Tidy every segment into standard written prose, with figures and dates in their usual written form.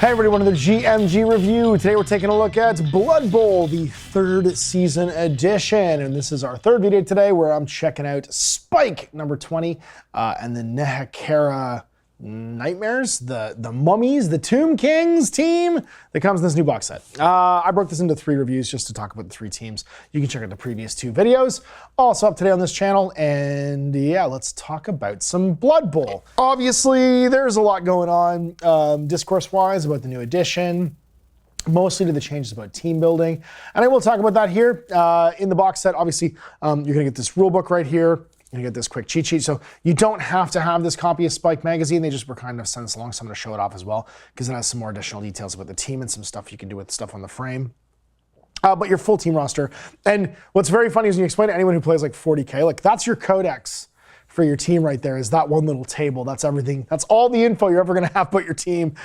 Hey everybody, welcome to the GMG review. Today we're taking a look at Blood Bowl, the third season edition. And this is our third video today where I'm checking out Spike number 20 and the Nehekara Nightmares, the Mummies, the Tomb Kings team that comes in this new box set. I broke this into 3 reviews just to talk about the 3 teams. You can check out the previous 2 videos. Also up today on this channel, and yeah, let's talk about some Blood Bowl. Obviously, there's a lot going on discourse-wise about the new edition, mostly to the changes about team building, and I will talk about that here in the box set. Obviously, you're gonna get this rule book right here. You get this quick cheat sheet. So you don't have to have this copy of Spike magazine. They just were kind of sent us along, so I'm gonna show it off as well, because it has some more additional details about the team and some stuff you can do with stuff on the frame. But your full team roster. And what's very funny is when you explain to anyone who plays like 40K, like that's your codex for your team right there, is that one little table. That's everything. That's all the info you're ever gonna have about your team.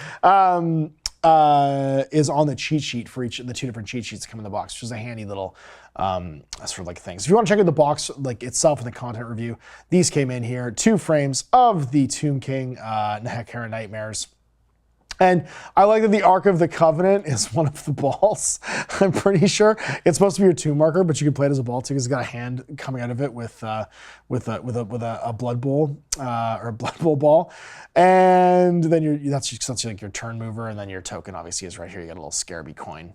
Is on the cheat sheet for each of the 2 different cheat sheets that come in the box, which is a handy little sort of like thing. So if you want to check out the box like itself in the content review, these came in here, 2 frames of the Tomb King Nehekara Nightmares. And I like that the Ark of the Covenant is one of the balls. I'm pretty sure it's supposed to be your tomb marker, but you can play it as a ball too, because it's got a hand coming out of it with a blood bowl or a blood bowl ball. And then that's like your turn mover, and then your token obviously is right here. You get a little scarabee coin.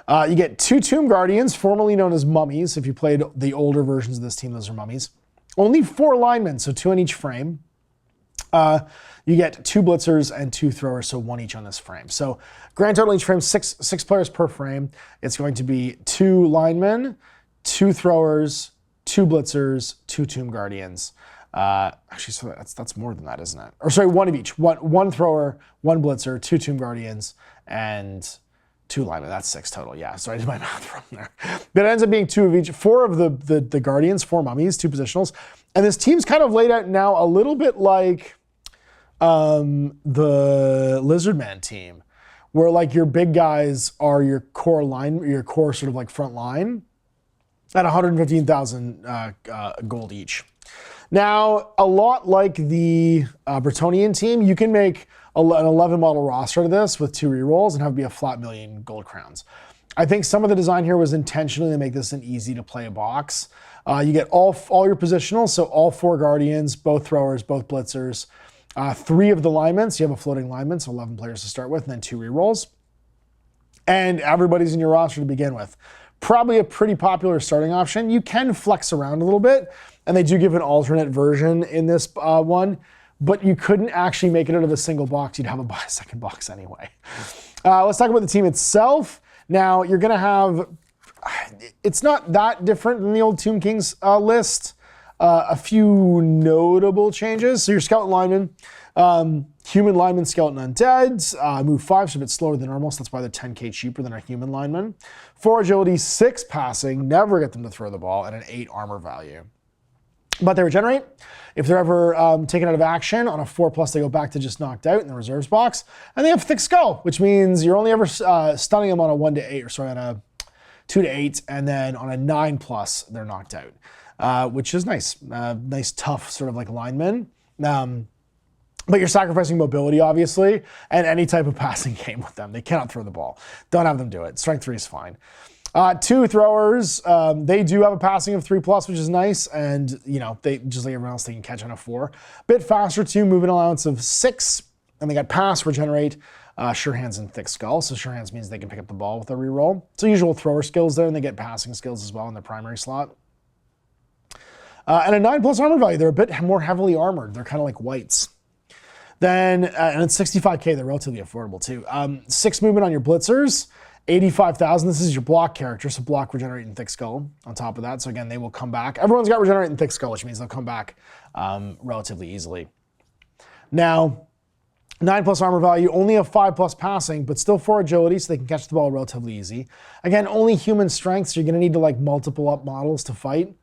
You get 2 Tomb Guardians, formerly known as mummies. If you played the older versions of this team, those are mummies. Only 4 linemen, so 2 in each frame. You get 2 blitzers and 2 throwers, so 1 each on this frame. So grand total each frame, 6 players per frame. It's going to be 2 linemen, 2 throwers, 2 blitzers, 2 Tomb Guardians. Actually, so that's more than that, isn't it? Or sorry, 1 of each. One thrower, 1 blitzer, 2 Tomb Guardians, and 2 linemen. That's 6 total. Yeah, so I did my math wrong there. But it ends up being 2 of each. 4 of the Guardians, 4 mummies, 2 positionals. And this team's kind of laid out now a little bit like the Lizardman team, where like your big guys are your core line, your core sort of like front line at 115,000 gold each. Now, a lot like the Bretonnian team, you can make an 11 model roster to this with 2 rerolls and have it be a flat million gold crowns. I think some of the design here was intentionally to make this an easy to play box. You get all your positionals, so all 4 Guardians, both throwers, both blitzers, 3 of the linemen, so you have a floating lineman, so 11 players to start with, and then 2 rerolls. And everybody's in your roster to begin with. Probably a pretty popular starting option. You can flex around a little bit, and they do give an alternate version in this one, but you couldn't actually make it out of a single box. You'd have to buy a second box anyway. Let's talk about the team itself. Now, you're gonna have, it's not that different than the old Tomb Kings list. A few notable changes. So your skeleton lineman, human lineman, skeleton undead, move 5, so a bit slower than normal, so that's why they're 10k cheaper than a human lineman. 4 agility, 6 passing, never get them to throw the ball, and an 8 armor value. But they regenerate. If they're ever taken out of action, on a 4+, they go back to just knocked out in the reserves box. And they have thick skull, which means you're only ever stunning them on a 1 to 8, or sorry, on a 2 to 8, and then on a 9+, they're knocked out. Which is nice. Nice, tough sort of like lineman. But you're sacrificing mobility, obviously, and any type of passing game with them. They cannot throw the ball. Don't have them do it. Strength 3 is fine. 2 throwers, they do have a passing of 3+, which is nice. And, you know, they just like everyone else, they can catch on a 4. Bit faster too, movement allowance of 6. And they got pass, regenerate, sure hands, and thick skull. So sure hands means they can pick up the ball with a reroll. So usual thrower skills there, and they get passing skills as well in their primary slot. And a 9+ armor value. They're a bit more heavily armored. They're kind of like whites. Then, and it's 65k, they're relatively affordable too. 6 movement on your blitzers, 85,000. This is your block character, so block, regenerate, and thick skull on top of that. So again, they will come back. Everyone's got regenerate and thick skull, which means they'll come back relatively easily. Now, 9+ armor value, only a 5+ passing, but still 4 agility, so they can catch the ball relatively easy. Again, only human strength, so you're gonna need to like multiple up models to fight.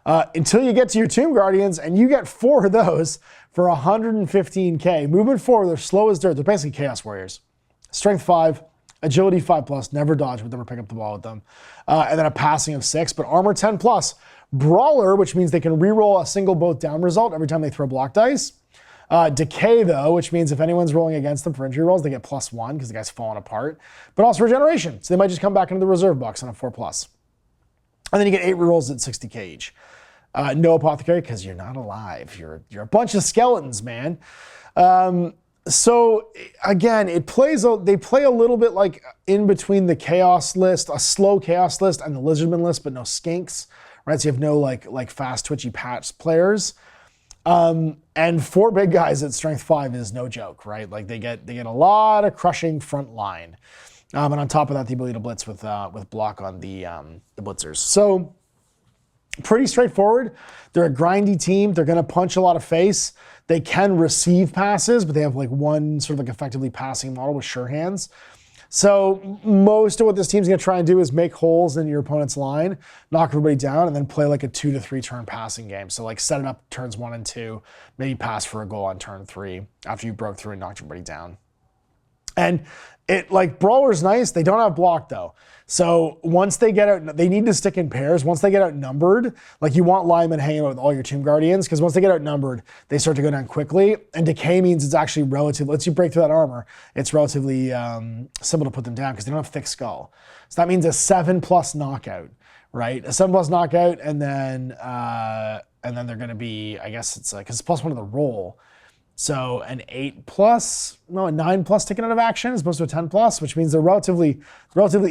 Until you get to your Tomb Guardians, and you get 4 of those for 115k. Movement 4, they're slow as dirt. They're basically Chaos Warriors. Strength 5, agility 5+, never dodge, but never pick up the ball with them. And then a passing of 6, but armor 10+. Brawler, which means they can reroll a single both down result every time they throw block dice. Decay, though, which means if anyone's rolling against them for injury rolls, they get +1 because the guy's falling apart. But also regeneration, so they might just come back into the reserve box on a 4+. And then you get 8 rerolls at 60k each. No apothecary because you're not alive. You're a bunch of skeletons, man. So again, they play a little bit like in between the chaos list, a slow chaos list, and the lizardman list, but no skinks, right? So you have no like fast twitchy patch players. And 4 big guys at strength 5 is no joke, right? Like they get a lot of crushing front line. And on top of that, the ability to blitz with block on the blitzers. So pretty straightforward. They're a grindy team. They're going to punch a lot of face. They can receive passes, but they have like one sort of like effectively passing model with sure hands. So most of what this team's going to try and do is make holes in your opponent's line, knock everybody down, and then play like a 2 to 3 turn passing game. So like set it up turns 1 and 2, maybe pass for a goal on turn 3 after you broke through and knocked everybody down. And it like Brawler's nice. They don't have block though. So once they get out, they need to stick in pairs. Once they get outnumbered, like you want linemen hanging out with all your Tomb Guardians, because once they get outnumbered, they start to go down quickly. And decay means it's actually relatively, once you break through that armor, it's relatively simple to put them down because they don't have thick skull. So that means a 7+ knockout, right? A 7+ knockout, and then they're going to be, I guess it's because it's +1 to the roll. So an 8+, no, a 9+ taken out of action as opposed to a 10+, which means they're relatively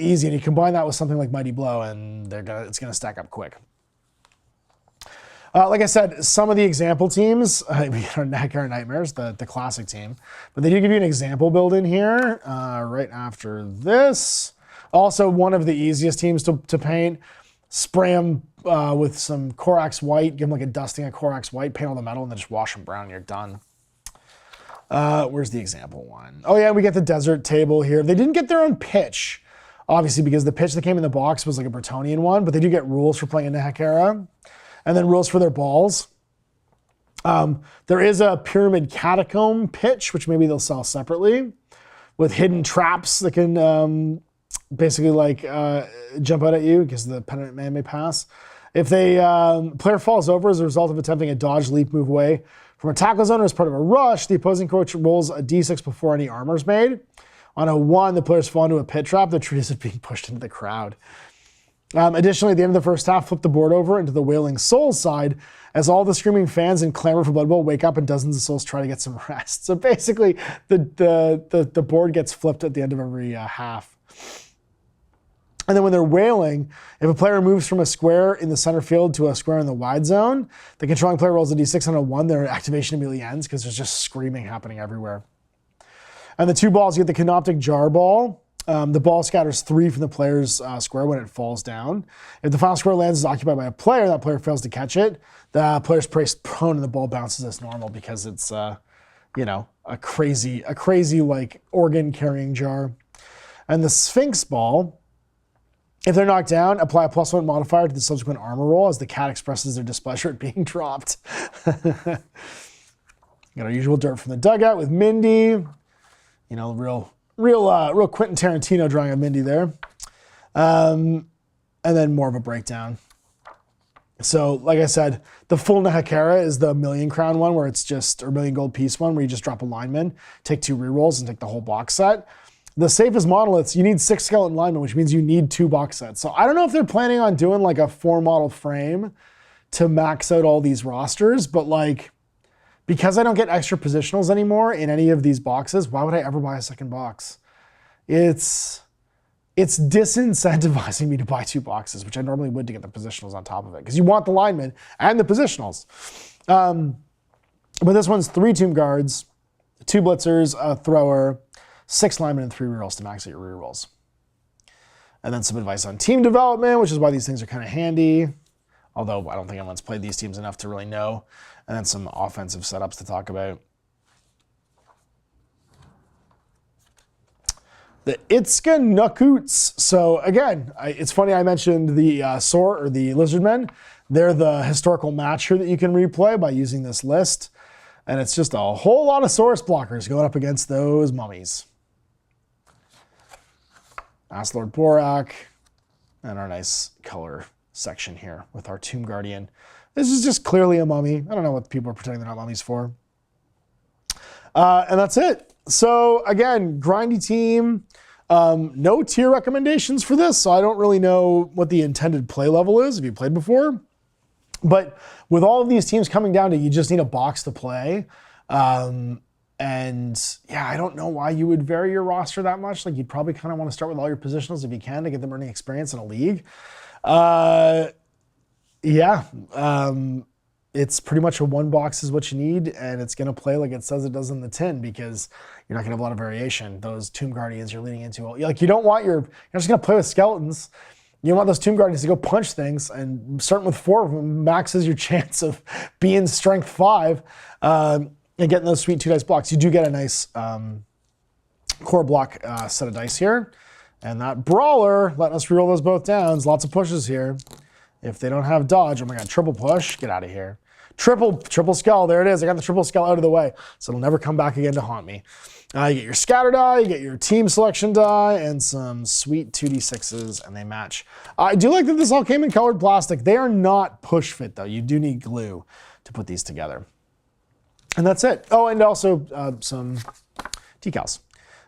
easy. And you combine that with something like Mighty Blow, and it's gonna stack up quick. Like I said, some of the example teams, Nightmare Nightmares, the classic team, but they do give you an example build in here right after this. Also, one of the easiest teams to paint. Spray them with some Corax White, give them like a dusting of Corax White, paint all the metal, and then just wash them brown and you're done. Where's the example one? Oh yeah, we get the desert table here. They didn't get their own pitch, obviously, because the pitch that came in the box was like a Bretonnian one, but they do get rules for playing in the Hekera, and then rules for their balls. There is a pyramid catacomb pitch, which maybe they'll sell separately, with hidden traps that can basically like jump out at you because the penitent man may pass. If they player falls over as a result of attempting a dodge, leap, move away from a tackle zone or as part of a rush, the opposing coach rolls a d6 before any armor is made. On a 1, the players fall into a pit trap. They're treated as being pushed into the crowd. Additionally, at the end of the first half, flip the board over into the Wailing Souls side as all the screaming fans and clamor for Blood Bowl wake up and dozens of souls try to get some rest. So basically, the board gets flipped at the end of every half. And then when they're wailing, if a player moves from a square in the center field to a square in the wide zone, the controlling player rolls a d6 on a 1, their activation immediately ends because there's just screaming happening everywhere. And the 2 balls, you get the Canoptic Jar Ball. The ball scatters 3 from the player's square when it falls down. If the final square lands is occupied by a player, that player fails to catch it. The player's placed prone and the ball bounces as normal because it's, a crazy like organ carrying jar. And the Sphinx Ball, if they're knocked down, apply a +1 modifier to the subsequent armor roll as the cat expresses their displeasure at being dropped. Got our usual dirt from the dugout with Mindy. Real Quentin Tarantino drawing of Mindy there. And then more of a breakdown. So, like I said, the full Nehekera is the million crown one where it's just, or million gold piece one where you just drop a lineman, take 2 rerolls and take the whole box set. The safest monoliths, you need 6 skeleton linemen, which means you need 2 box sets. So I don't know if they're planning on doing like a 4 model frame to max out all these rosters, but like, because I don't get extra positionals anymore in any of these boxes, why would I ever buy a second box? It's disincentivizing me to buy 2 boxes, which I normally would to get the positionals on top of it, because you want the linemen and the positionals. But this one's 3 Tomb Guards, 2 Blitzers, a Thrower, 6 linemen and 3 rerolls to max out your rerolls. And then some advice on team development, which is why these things are kind of handy. Although I don't think anyone's played these teams enough to really know. And then some offensive setups to talk about. The Itzka Nukuts. So again, it's funny I mentioned the Sor or the Lizardmen. They're the historical match here that you can replay by using this list. And it's just a whole lot of Saurus blockers going up against those mummies. Ask Lord Borak, and our nice color section here with our Tomb Guardian. This is just clearly a mummy. I don't know what people are pretending they're not mummies for. And that's it. So again, grindy team. No tier recommendations for this, so I don't really know what the intended play level is if you played before. But with all of these teams coming down to you just need a box to play. And yeah, I don't know why you would vary your roster that much. Like, you'd probably kind of want to start with all your positionals if you can to get them earning experience in a league. It's pretty much a one box is what you need, and it's going to play like it says it does in the tin because you're not going to have a lot of variation. Those Tomb Guardians you're leaning into, like, you're just going to play with skeletons. You want those Tomb Guardians to go punch things, and starting with 4 of them maxes your chance of being strength 5 and getting those sweet 2 dice blocks. You do get a nice core block set of dice here. And that Brawler, letting us reroll those both downs. Lots of pushes here. If they don't have dodge, oh my god, triple push, get out of here. Triple skull, there it is. I got the triple skull out of the way, so it'll never come back again to haunt me. You get your scatter die, you get your team selection die, and some sweet 2d6s, and they match. I do like that this all came in colored plastic. They are not push fit though. You do need glue to put these together. And that's it. Oh, and also some decals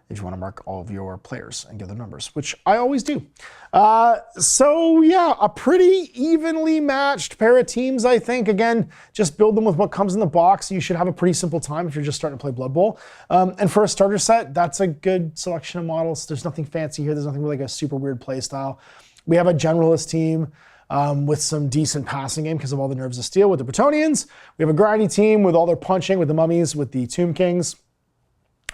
if you want to mark all of your players and give them numbers, which I always do. So yeah, a pretty evenly matched pair of teams, I think. Again, just build them with what comes in the box. You should have a pretty simple time if you're just starting to play Blood Bowl. And for a starter set, that's a good selection of models. There's nothing fancy here. There's nothing really like a super weird play style. We have a generalist team with some decent passing game because of all the nerves of steel with the Bretonnians. We have a grindy team with all their punching with the mummies, with the Tomb Kings,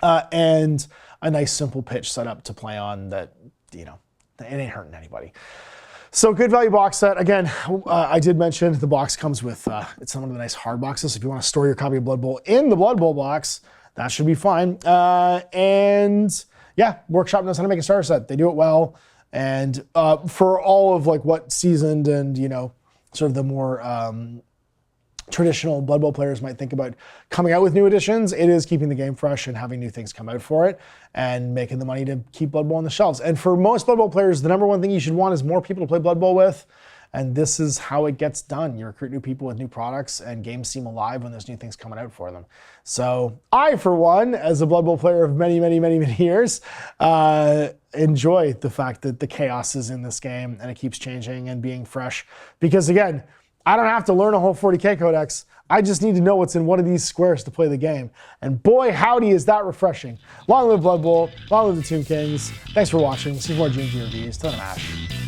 and a nice simple pitch set up to play on that, it ain't hurting anybody. So good value box set. Again, I did mention the box comes with, it's one of the nice hard boxes. If you want to store your copy of Blood Bowl in the Blood Bowl box, that should be fine. And yeah, Workshop knows how to make a starter set. They do it well. And for all of like what seasoned and, sort of the more traditional Blood Bowl players might think about coming out with new editions, it is keeping the game fresh and having new things come out for it and making the money to keep Blood Bowl on the shelves. And for most Blood Bowl players, the number one thing you should want is more people to play Blood Bowl with. And this is how it gets done. You recruit new people with new products, and games seem alive when there's new things coming out for them. So I, for one, as a Blood Bowl player of many, many, many, many years, enjoy the fact that the chaos is in this game and it keeps changing and being fresh. Because again, I don't have to learn a whole 40K codex. I just need to know what's in one of these squares to play the game. And boy, howdy, is that refreshing. Long live Blood Bowl. Long live the Tomb Kings. Thanks for watching. See more GMG reviews. Ton of mash.